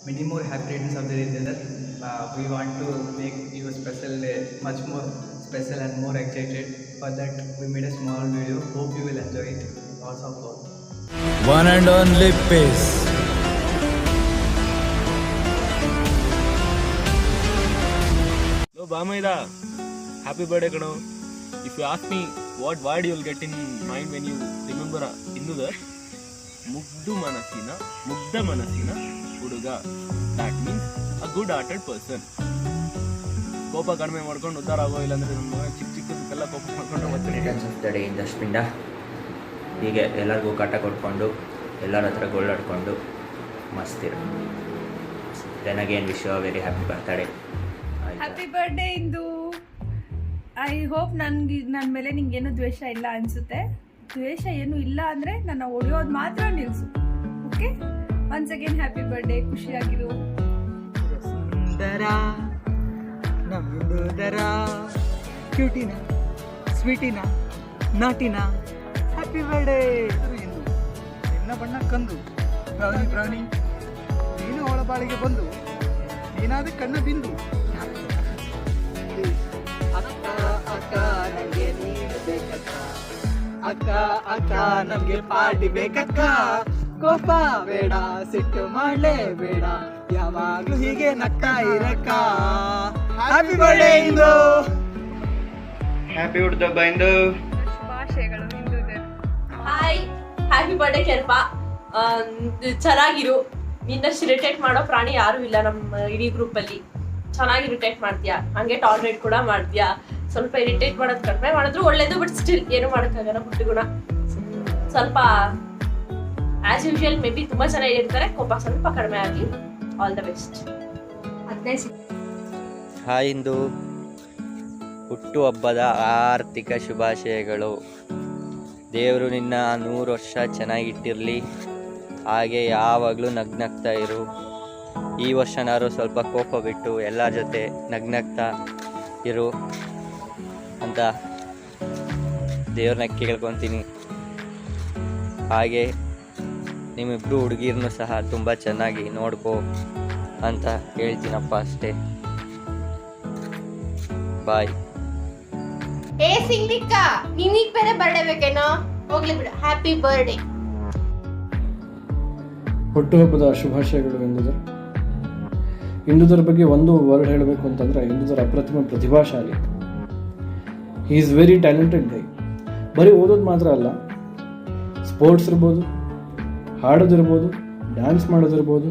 many more happy returns of the day, brother. We want to make you special day much more special and more excited. For that, we made a small video. Hope you will enjoy it. Lots of love. One and only peace. No, Bamaida, happy birthday, Kano. If you ask me what word you will get in mind when you remember Indudar, Mugda Manasina, Huduga. That means a good hearted person. ಕೋಪ ಕಡಿಮೆ ಮಾಡ್ಕೊಂಡು ಉದ್ದಾರ ಆಗೋ ಇಲ್ಲಾಂದ್ರೆ ನಮ್ಮ ಚಿಕ್ಕ ಚಿಕ್ಕದಕ್ಕೆಲ್ಲ ಕೋಪ ಮಾಡ್ಕೊಂಡು ಬರ್ತೀನಿ. ರಿಟರ್ನ್ಸ್ ಆಫ್ ದ ಡೇ ಇನ್ ಡಸ್ಟ್ಬಿಂಡ ಹೀಗೆ ಎಲ್ಲರಿಗೂ ಕಾಟ ಕೊಟ್ಕೊಂಡು ಎಲ್ಲರ ಹತ್ರ ಗೋಳಾಡ್ಕೊಂಡು ಮಸ್ತಿರು. Then again wish you a very happy birthday. Happy birthday Indu. I hope ನನ್ನ ಮೇಲೆ ನಿಂಗೇನು ದ್ವೇಷ ಇಲ್ಲ ಅನಿಸುತ್ತೆ. ದ್ವೇಷ ಏನು ಇಲ್ಲ ಅಂದರೆ ನನ್ನ ಹೊಡೆಯೋದು ಮಾತ್ರ ನಿಲ್ಲಿಸು. Okay, once again happy birthday. ಖುಷಿಯಾಗಿರು. ಸುಂದರ ನಮ್ಮುದರ ಕ್ಯೂಟಿನ ಸ್ವೀಟಿನ ನಾಟಿನ ಹ್ಯಾಪಿ ಬರ್ಡೇ. ಎಂದು ನಿನ್ನ ಬಣ್ಣ ಕಂದು ಪ್ರಾಣಿ ನೀನು ಅವಳ ಬಾಳಿಗೆ ಬಂದು ನೀನಾದ ಕಣ್ಣ ಬಿಂದು. ಅಕ್ಕ ಅಕ್ಕ ನಮಗೆ ನೀನು ಬೇಕಕ್ಕ, ಅಕ್ಕ ಅಕ್ಕ ನಮ್ಗೆ ಪಾರ್ಟಿ ಬೇಕಕ್ಕ. ಕೋಪ ಬೇಡ, ಸಿಟ್ಟು ಮಾಡಲೇ ಬೇಡ, ಯಾವಾಗ್ಲೂ ಹೀಗೆ ನಗ್ತಾ ಇರಕ್ಕ. Happy birthday Indu. Happy birthday, Indu. ಶುಭಾಶಯಗಳು ಇಂದು. ಹಾಯ್, ಹ್ಯಾಪಿ ಬರ್ಡೇ ಕೆರ್ಪ. ಚೆನ್ನಾಗಿರು. ನಿನ್ನಷ್ಟು ಇರಿಟೇಟ್ ಮಾಡೋ ಪ್ರಾಣಿ ಯಾರೂ ಇಲ್ಲ ನಮ್ಮ ಇಡೀ ಗ್ರೂಪಲ್ಲಿ. ಚೆನ್ನಾಗಿ ಇರಿಟೇಟ್ ಮಾಡ್ತೀಯಾ, ಹಂಗೆ ಟಾಲರೇಟ್ ಕೂಡ ಮಾಡ್ತೀಯಾ. ಸ್ವಲ್ಪ ಇರಿಟೇಟ್ ಮಾಡೋದು ಕಡಿಮೆ ಮಾಡಿದ್ರು ಒಳ್ಳೇದು, ಬಟ್ ಸ್ಟಿಲ್ ಏನು ಮಾಡೋಕ್ಕಾಗಲ್ಲ. ಹುಟ್ಟುಗುಣ ಸ್ವಲ್ಪ ಆಸ್ ಯೂಶುವಲ್ ಮೇ ಬಿ ತುಂಬ ಜನ ಇರ್ತಾರೆ. ಕೋಪ ಸ್ವಲ್ಪ ಕಡಿಮೆ ಆಗಿ. All the best. 15 ಹಾಯ್ ಇಂದು, ಹುಟ್ಟುಹಬ್ಬದ ಆರ್ಥಿಕ ಶುಭಾಶಯಗಳು. ದೇವರು ನಿನ್ನ 100 ವರ್ಷ ಚೆನ್ನಾಗಿಟ್ಟಿರಲಿ. ಹಾಗೆ ಯಾವಾಗಲೂ ನಗ್ನಗ್ತಾ ಇರು. ಈ ವರ್ಷನಾದ್ರು ಸ್ವಲ್ಪ ಕೋಪ ಬಿಟ್ಟು ಎಲ್ಲರ ಜೊತೆ ನಗ್ನಗ್ತಾ ಇರು ಅಂತ ದೇವ್ರನ್ನ ಕೇಳ್ಕೊತೀನಿ. ಹಾಗೆ ನಿಮ್ಮಿಬ್ಬರು ಹುಡುಗಿರನ್ನು ಸಹ ತುಂಬ ಚೆನ್ನಾಗಿ ನೋಡ್ಕೋ ಅಂತ ಹೇಳ್ತೀನಪ್ಪ, ಅಷ್ಟೇ. ಬಾಯ್. ಏ ಸಿಂಗ್ಲಿಕ್ಕ, ನಿನಗೆ ಬೇರೆ ಬರ್ಡೇ ಬೇಕೇನೋ? ಹೋಗ್ಲಿ ಬಿಡು. Happy birthday. ಹುಟ್ಟುಹಬ್ಬದ ಶುಭಾಶಯಗಳು ಇಂದುಧರ್. ಇಂದುಧರ್ ಬಗ್ಗೆ ಒಂದು ವರ್ಡ್ ಹೇಳಬೇಕು ಅಂತಂದರೆ, ಇಂದುಧರ್ ಅಪ್ರತಿಮ ಪ್ರತಿಭಾಶಾಲಿ. ಹಿ ಈಸ್ ವೆರಿ ಟ್ಯಾಲೆಂಟೆಡ್ ಗೈ. ಬರೀ ಓದೋದು ಮಾತ್ರ ಅಲ್ಲ, ಸ್ಪೋರ್ಟ್ಸ್ ಇರ್ಬೋದು, ಹಾಡೋದಿರ್ಬೋದು, ಡ್ಯಾನ್ಸ್ ಮಾಡೋದಿರ್ಬೋದು,